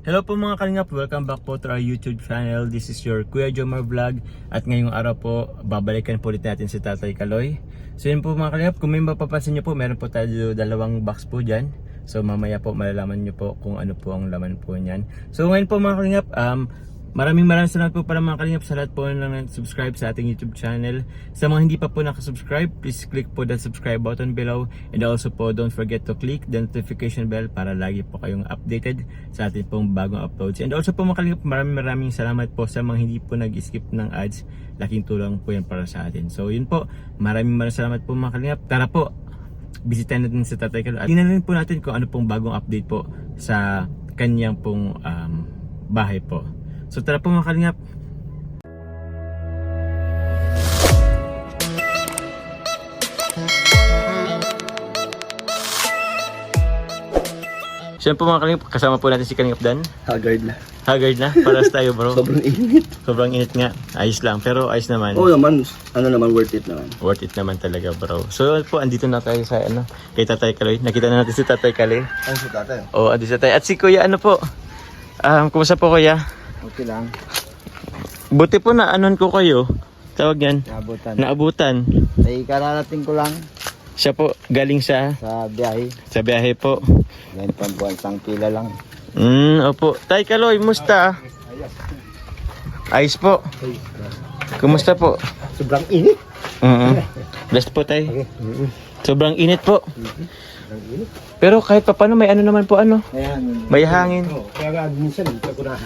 Hello po mga kalingap, welcome back po to our YouTube channel. This is your Kuya Jomar Vlog. At ngayong araw po, babalikan po ulit natin si Tatay Kaloy. So yun po mga kalingap, kung may mapapansin nyo po, meron po tayo dalawang box po dyan. So mamaya po malalaman nyo po kung ano po ang laman po nyan. So ngayon po mga kalingap, maraming salamat po para mga kalingap sa lahat po na subscribe sa ating YouTube channel. Sa mga hindi pa po nakasubscribe, please click po the subscribe button below. And also po, don't forget to click the notification bell para lagi po kayong updated sa ating pong bagong uploads. And also po mga kalingap, maraming salamat po sa mga hindi po nag-skip ng ads. Laking tulong po yan para sa atin. So yun po, maraming salamat po mga kalingap. Tara po, bisitahin natin sa Tatay Kaloy. At tingnan rin po natin kung ano pong bagong update po sa kanyang pong bahay po. So tara po mga kalingap. Siyempre po mga kalingap, kasama po natin si Kalingap Dan. Haggard na. Haggard na? Paras tayo bro. Sobrang init. Sobrang init nga. Ayos lang, pero ayos naman. Oo naman, worth it naman. Worth it naman talaga bro. So po, andito na tayo sa kay Tatay Kaloy. Nakita na natin si Tatay Kaloy. Ano si tatay? Oo, andito sa tayo. At si Kuya po. Kumusta po Kuya? Okay lang. Buti po na anon ko kayo. Tawag yan. Nabutan. Naabutan. Ay, kararating ko lang Siya po galing sa biyahe. biyahe po. Ngayon pambuhan, isang pila lang. Opo. Tay Kaloy, musta? Ayos po. Kumusta po? Sobrang init. Blessed po tay. Sobrang init po. Pero kahit pa paano may ano naman po Ayan. May hangin. Kaya nga, minsan, pagkunahan.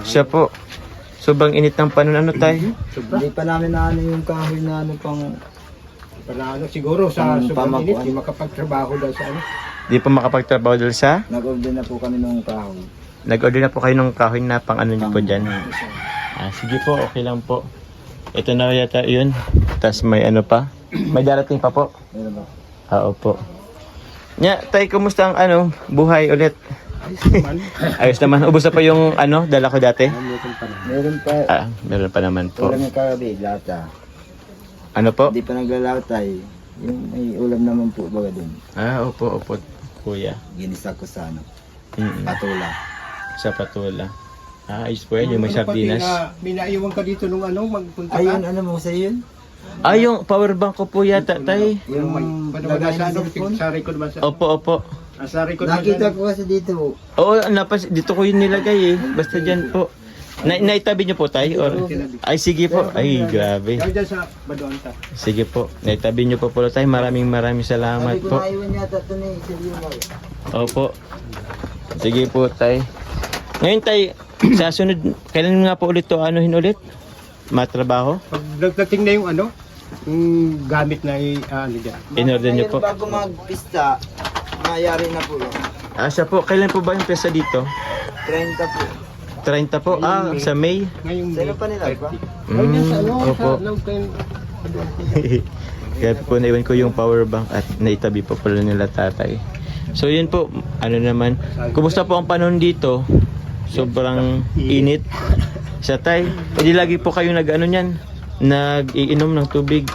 Siya po. Sobrang init ng panon tay. Hindi pa namin na yung kahoy na pang... siguro sa sobrang init, hindi makapagtrabaho daw sa Di pa makapagtrabaho dahil sa? Nag-order na po kami ng kahoy. Nag-order na po kayo ng kahoy na pang ano niyo po dyan. Sige po, okay lang po. Ito na yata yun. Tapos may ano pa. May darating pa po. Meron ba? Opo. Nya, tay, kumusta ang buhay ulit? Ayos naman. Ayos naman. Ubus na pa yung dala ko dati? Meron pa. Meron pa naman po. Ulam yung kagabi, lata. Ano po? Hindi pa naglalatay. Yung may ulam naman po baga dun. Opo, kuya. Ginisa ko sa Mm-mm. patula. Sa patula. Ayos po yan, yung may sardinas. May naiwan ka dito nung magpunta ka? Ayun, ano mo sa yun? Yung power bank ko po yata, tay. Yung Lagay lagay sa ng cellphone? sa record ba? Opo. Sa record ba? Nakita ko kasi dito. Oo, dito ko yun nilagay Basta dyan po. Naitabi niyo po, tay? Or... Ay, sige po. Ay, grabe. Kaya dyan sa Badoan ta. Sige po. Naitabi niyo po po, tay. Maraming salamat Sabi ko po. naiwan yata ito na yung Opo. Sige po, tay. Ngayon, tay, sa sunod, kailan nga po ulit to anuhin ulit? Matrabaho? Pag nagdating na yung yung gamit na dyan. In-order niyo po. Bago magpista, mayari na po yun. Siya po, kailan po ba yung pesa dito? 30 po. 30 po? Sa May? Ngayong Sino pa nila ba? Ay, nasa Opo. sa Longten. Kaya po naiwan ko yung power bank at naitabi po pala nila tatay. So yun po, naman. Kumusta po ang panahon dito? Sobrang init. Sa tay, hindi lagi po kayo nag-iinom ng tubig.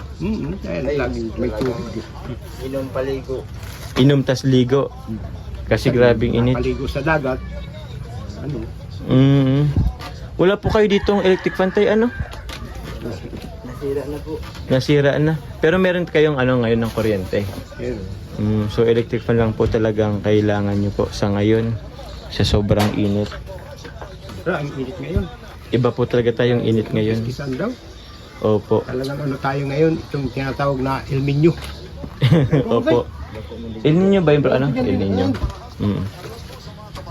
Laging may tubig. Inom paligo. Inom tas ligo. Kasi grabing init. Paligo sa dagat. Wala po kayo ditong electric fan tay, Nasira na po. Nasira na. Pero meron kayong ngayon ng kuryente. Ayun. So electric fan lang po talagang kailangan nyo po sa ngayon. Sa sobrang init. Pero ang init ngayon. Iba po talaga tayong init ngayon. Kisan daw. Opo. Talagang tayo ngayon, itong tinatawag na El Nino. Opo. El Nino ba yung bro? El Nino.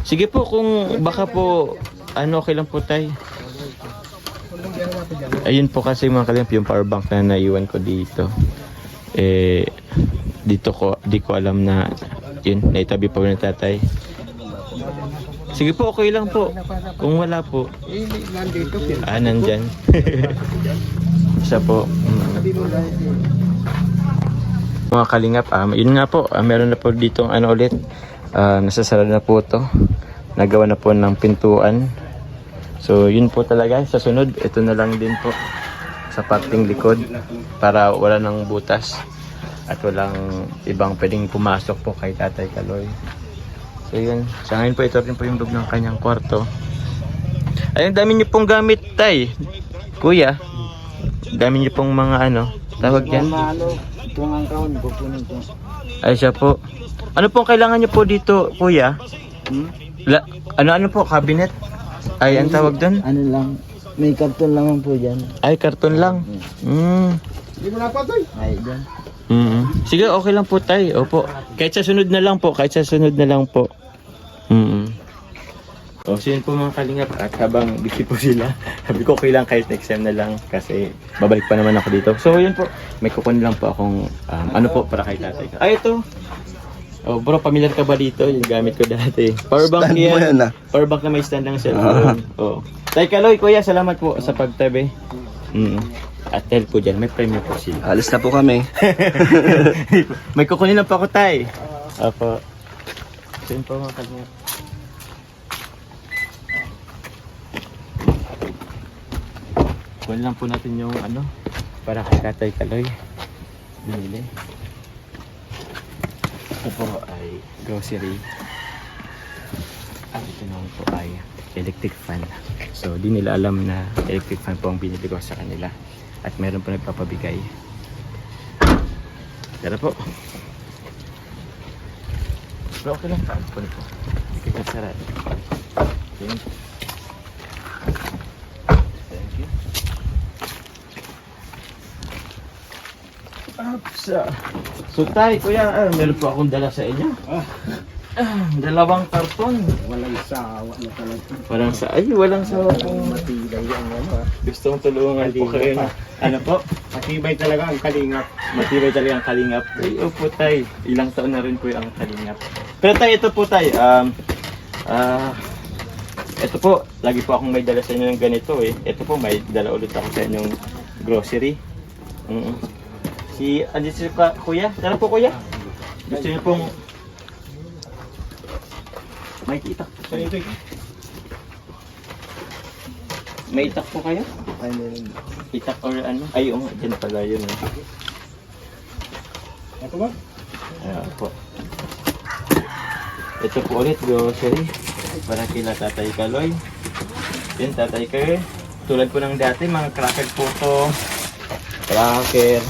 Sige po, kung baka po, okay lang po tayo. Ayun po kasi mga kalimp, yung power bank na naiwan ko dito. Di ko alam na yun, naitabi pa ng tatay. Sige po, okay lang po. Kung wala po. Nandito. Nandyan. Isa po. Mga kalingap, yun nga po, meron na po ditong ulit. Nasasara na po to. Nagawa na po ng pintuan. So yun po talaga. Sa sunod, ito na lang din po. Sa parting likod. Para wala nang butas. At walang ibang pwedeng pumasok po kay Tatay Kaloy. So yun, sa ngayon po ito rin po yung loob ng kanyang kwarto. Ayun, dami niyo pong gamit, tay. Kuya, dami niyo pong mga ano, tawag yan. Itong ang kahon, kukunin ko. Ay siya po. Ano pong kailangan niyo po dito, kuya? Ano po, cabinet? Ay, ang tawag doon? Ano lang, may karton lang po dyan. Ay, karton lang. Hindi mo napatoy. Ay, dyan. Sige, okay lang po, tay. Opo. Kahit sa sunod na lang po, O, so yun po mga kalingap. At habang busy po sila, sabi ko okay lang kahit next time na lang kasi babalik pa naman ako dito. So yun po, may kukunin lang po akong ano po para kay tatay. Ay, ito. Oh, bro, familiar ka ba dito? Yung gamit ko dati. Powerbank Stand mo yan. yan, ah. Powerbank na may stand ng cellphone. Oh. Tay Kaloy, kuya, salamat po sa pagtabi. At help po dyan, may premium po sila. Alis na po kami. May kukunin lang po ako, tay. Apo. So yun po mga kalingap. Kunin lang po natin yung ano para kay Tatay Kaloy. Binili. Ito po ay grocery. At ito naman po ay electric fan. So di nila alam na electric fan po ang binili ko sa kanila. At meron po nagpapabigay. Tara po. Pero okay lang. Paano po nito? Hindi ka sarap. Okay. So tay, kuya, meron po akong dala sa inyo. Dalawang karton. Walang sawa na talaga. Walang sawa pong Matibay yan ano. gustong tulungan po kayo. Ano po? Matibay talaga ang kalingap. Matibay talaga ang kalingap. Ay, opo tay. Ilang taon na rin po ang kalingap. Pero tay, ito po tay. Ito po, lagi po akong may dala sa inyo ng ganito eh. Ito po, may dala ulit ako sa inyong grocery. Andito si kuya. Tara po kuya. Gusto niyo pong may itak po. May itak po kayo? Ay, meron. Itak or ano? Ay, dyan pala yun. Ito ba? Ayan po. Ito po ulit, grocery. Para kila Tatay Kaloy. Yan, Tatay Kaloy. Tulad po ng dati, mga cracker po to. Cracker.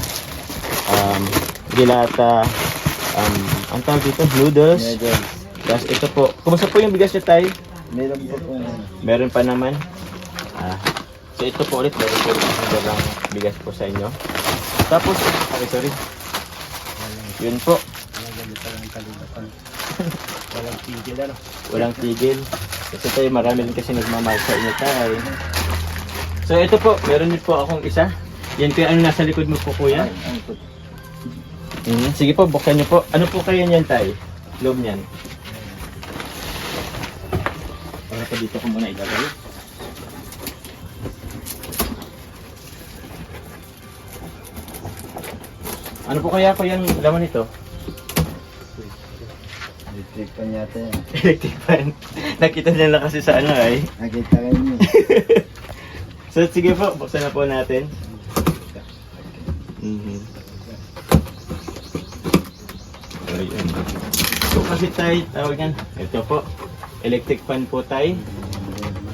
Dilata. Ang tawag dito, noodles. Tapos ito po. Kumusta po yung bigas niya, tay? Meron po po. Meron pa naman. So ito po ulit, meron po dalang bigas po sa inyo. Tapos, sorry. Yun po. Walang tigil ano. Walang tigil. Kasi tayo marami rin kasi nagmamahal sa inyo tayo. So ito po, meron din po akong isa. Yan kaya ano nasa likod mo po kuya? Sige po, buksan niyo po. Ano po kaya niyan tay? Loob niyan. Para pa dito ko muna ilagay. Ano po kaya yung laman nito? Electric pan yata yan. Electric fan. Nakita niya lang kasi sa ano ay. Nakita kayo niyo. So sige po, buksan na po natin. So kasi tayo, tawag yan. Ito po, electric fan po tayo.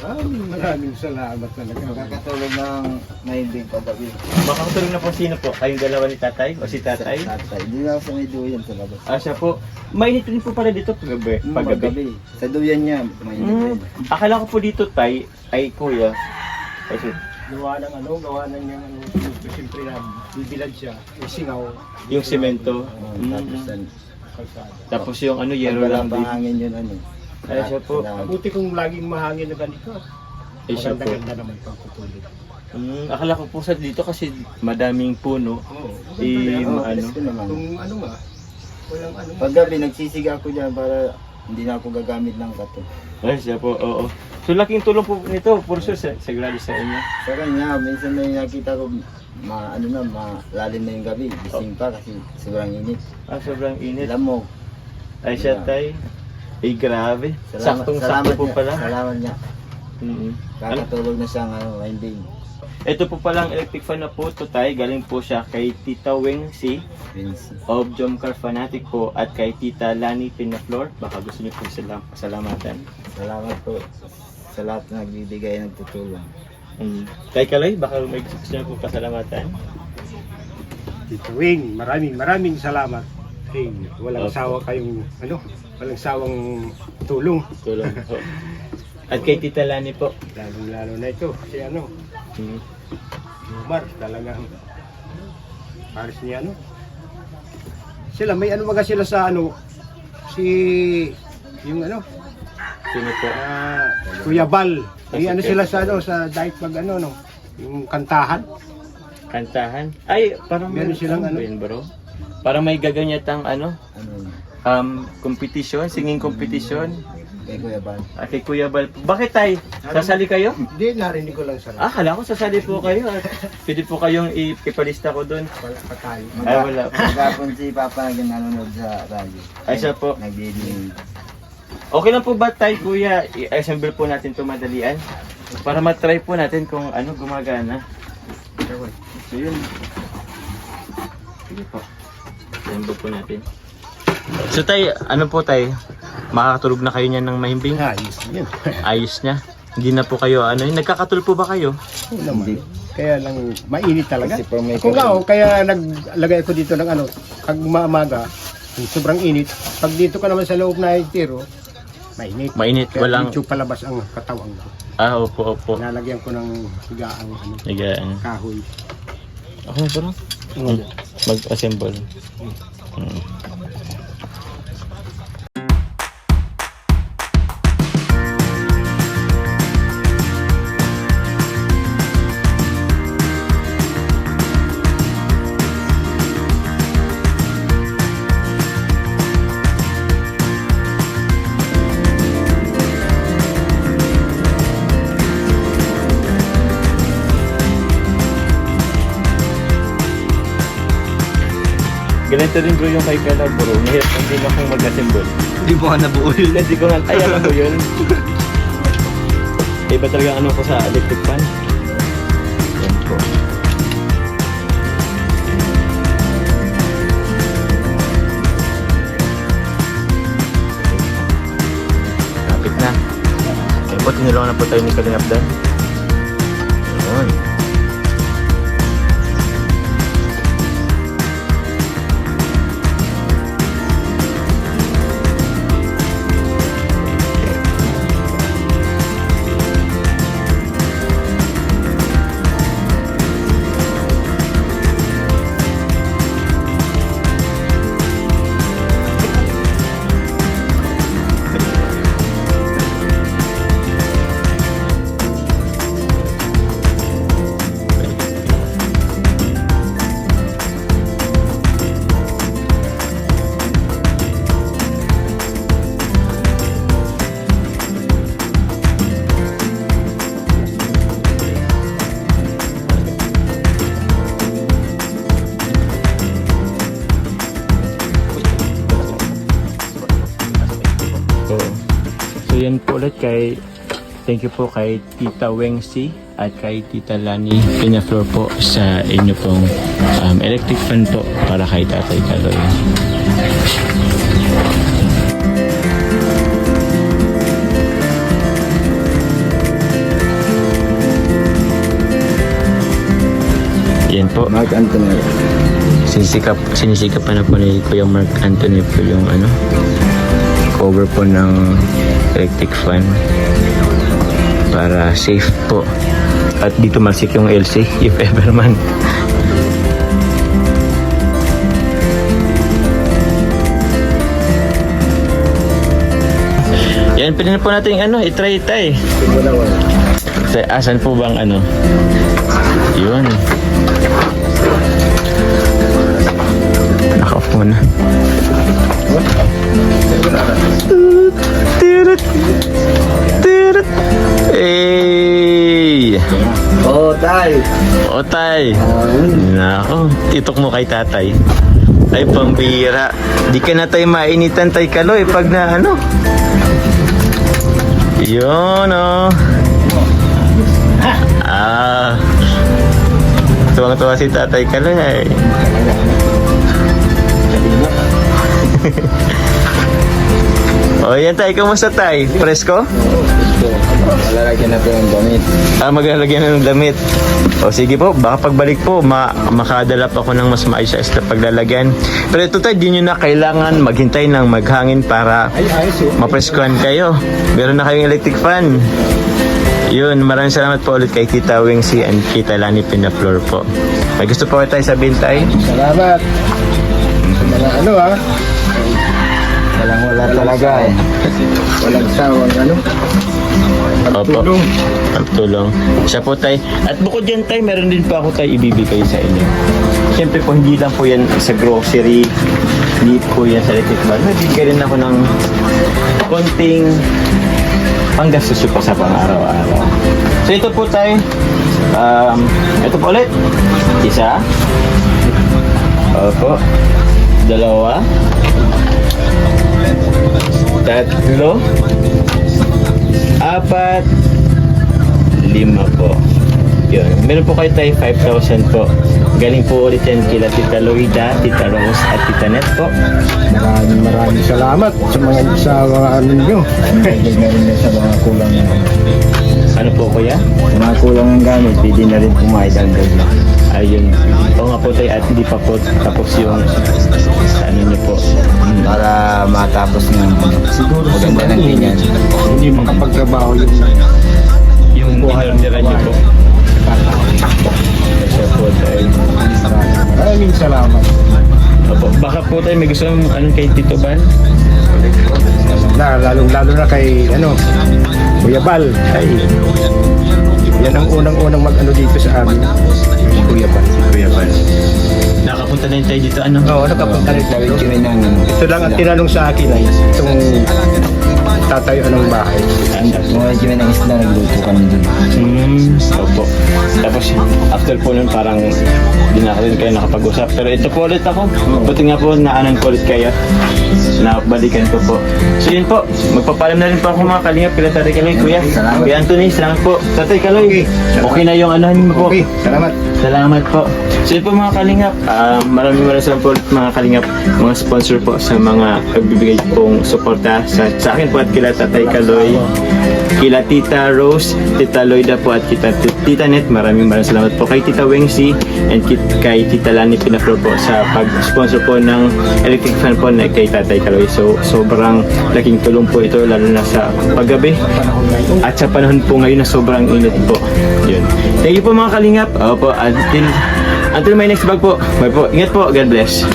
Maraming salamat talaga. Nakakatulog ng mahimbing paggabi. Makakatulong na po sino po? Kayong dalawa ni tatay o si tatay? Tatay. Hindi na ako sa may duyan sa labas. Siya po. Mainit rin po pala dito paggabi. Paggabi. Sa duyan niya, mahimbing. Akala ko po dito tay, ay kuya. Kasi, Gawa ng niyang ano. Siyempre na bibilad siya. Isingaw. yung semento. Kalsada. Tapos yung ano, yero Yero lang lang din. pangangin yun ano. Ay siya po. Buti kung laging mahangin na ganito. Ay siya po. Maganda naman pang kutulid. Akala ko po sa dito kasi madaming puno. Oo. Oo, Ano? alis ko naman. Kung ano nga. Walang ano. Paggabi, nagsisiga ako dyan para hindi na ako gagamit ng kato. Ay siya po, oo. So laking tulong po nito, for sure, sigurado sa inyo. Sa kanya, minsan may nakita ko, malalim na yung gabi. Gising pa kasi sobrang init. Sobrang init. Lamog. Ay siya tay. Ay grabe. Saktong-sakto po niya. pala. Salamat niya. Ano? Kakatulog na siya ng mahimbing. Ito po palang electric fan na po to tay. Galing po siya kay Tita Weng C of Jomcar Fanatic po at kay Tita Lani Pinaflor. Baka gusto niyo po silang pasalamatan. Salamat po sa lahat na nagbibigay ng tutulong. Tay Kaloy, baka may gusto niyo po pasalamatan. Tito Wing, maraming salamat. Hey, walang Opo. sawa kayong walang sawang tulong. Tulong po. At kay Tita Lani po. Lalo na ito si Umar talagang pares niya sila may baga sila sa si yung Sino po? Kuya Bal may sila sa sa diet mag yung kantahan. Kantahan? Ay, parang Meron silang yun, bro? Parang may gaganyatang competition, singing competition. Kay Kuya Bal. Kay Kuya Bal. Bakit tay? Sasali kayo? Hindi, narinig ko lang sa Kala ko sasali po kayo. Pwede po kayong ipalista ko doon. wala pa tayo. Ay, wala po. Magkapon si Papa nanonood sa radyo. Ay, siya po. Nagdidinig. Okay lang po ba tayo, kuya? I-assemble po natin ito madalian. Para matry po natin kung gumagana. So, yun. Sige po. Assemble po natin. So, tay, po tay? Makakatulog na kayo niyan ng mahimbing? Ayos yun. Ayos niya. Hindi na po kayo, nagkakatulog po ba kayo? Oo naman. Kaya lang, mainit talaga. Kasi po may Kung kaya naglagay ako dito ng pag maaga, yung sobrang init. Pag dito ka naman sa loob na tiro, mainit. Mainit, Kaya walang... medyo palabas ang katawan ko. Opo. Lalagyan ko ng higaang Higaan. kahoy. Okay, bro. Mag-assemble. Ganito rin bro yung kay Kala bro. Mahirap din akong mag-assemble. Hindi po ka nabuol. Hindi ko nga, alam mo yun. Iba talaga ko sa electric fan. Yan po. Kapit na. Yan po, tinulungan na po tayo ni Kalingap Dan. Yun. So yan po ulit thank you po kay Tita Weng C at kay Tita Lani Pinaflor po sa inyo pong electric fan po para kay Tatay Kaloy. Yan po. Mark Anthony. Sinisikap pa na po ni Kuya Mark Anthony po yung cover po ng electric fan para safe po at dito masik yung LC if ever man. Yan, pwede na po natin i-try tay. Asan po bang yun. Naka-off muna. Hey! Tay! Nako, titok mo kay tatay. Ay, pambira. Di ka na tayo mainitan, Tay Kaloy, pag na Yun, Tuwang-tuwa si Tatay Kaloy ay. O yan tay, kumusta tay? Presko? Malalagyan na po yung damit. Maglalagyan na ng damit. O sige po, baka pagbalik po, makadala pa ako ng mas maayos sa paglalagyan. Pero ito tayo, di nyo na kailangan maghintay ng maghangin para Ay, ayos yun. mapreskuhan kayo. Meron na kayong electric fan. Yun, maraming salamat po ulit kay Tita Wingsi and Tita Lani Pinaflor po. May gusto po tayo sabihin tayo? Salamat. Sa mga Walang-wala talaga eh. Walang sawang Opo. Ang tulong. Siya po tay. At bukod dyan tay, meron din po ako tay ibibigay sa inyo. Siyempre po, hindi lang po yan sa grocery. Hindi po yan sa electric fan. Nabigyan rin ako ng konting panggastos po sa pang-araw-araw. So ito po tay. Ito po ulit. Isa. Opo. Dalawa. Tatlo. Apat. 5 po. Yun. Meron po kayo tayo 5,000 po. Galing po ulit yan kila Tita Loida, Tita Rose at Tita Net po. maraming salamat sa mga nyo. Pwede na rin sa mga kulang ng Ano po kuya? Sa mga kulang ng gamit, pwede na rin pumaidagdag lang. Ayun. Oo nga po tayo at hindi pa po tapos yung sa ano nyo po. Para matapos ng siguro maganda ng ganyan. Hindi makapagtrabaho Yung inorderan nyo po. Kasi po tayo. Maraming salamat. Opo. Baka po tayo may gusto anong kay Tito Ban? Lalo na kay Kuya Bal. Ay, yan ang unang dito sa amin. Kuya Bal. Kuya Ban. Nakapunta na yun tayo dito ano? Oo, nakapunta rin tayo. Ito lang ang tinanong sa akin ay itong tatayo ng bahay. Mga kami ng isla, nagluto kami dun. Opo. Tapos after po nun parang di na rin kayo nakapag-usap. Pero ito po ulit ako. Buti nga po naanan ko ulit kayo. Nabalikan ko po. So yun po. Magpapalam na rin po ako mga kalingap. Kila Tatay Kaloy, Kuya. Salamat. Kuya Anthony, salamat po. Tatay Kaloy, okay na yung anahan mo po. Okay, salamat. Salamat po. So yun po mga kalingap, maraming salamat po ulit mga kalingap, mga sponsor po sa mga pagbibigay pong suporta sa akin po at kila Tatay Kaloy, kila Tita Rose, Tita Loida po at Tita Net. Maraming salamat po kay Tita Wingsi and kay Tita Lani Pinaflor po sa pag-sponsor po ng electric fan po na kay Tatay Kaloy. So sobrang laking tulong po ito lalo na sa paggabi at sa panahon po ngayon na sobrang init po. Yun. Thank you po mga kalingap. Opo, until my next vlog po. Bye po. Ingat po. God bless.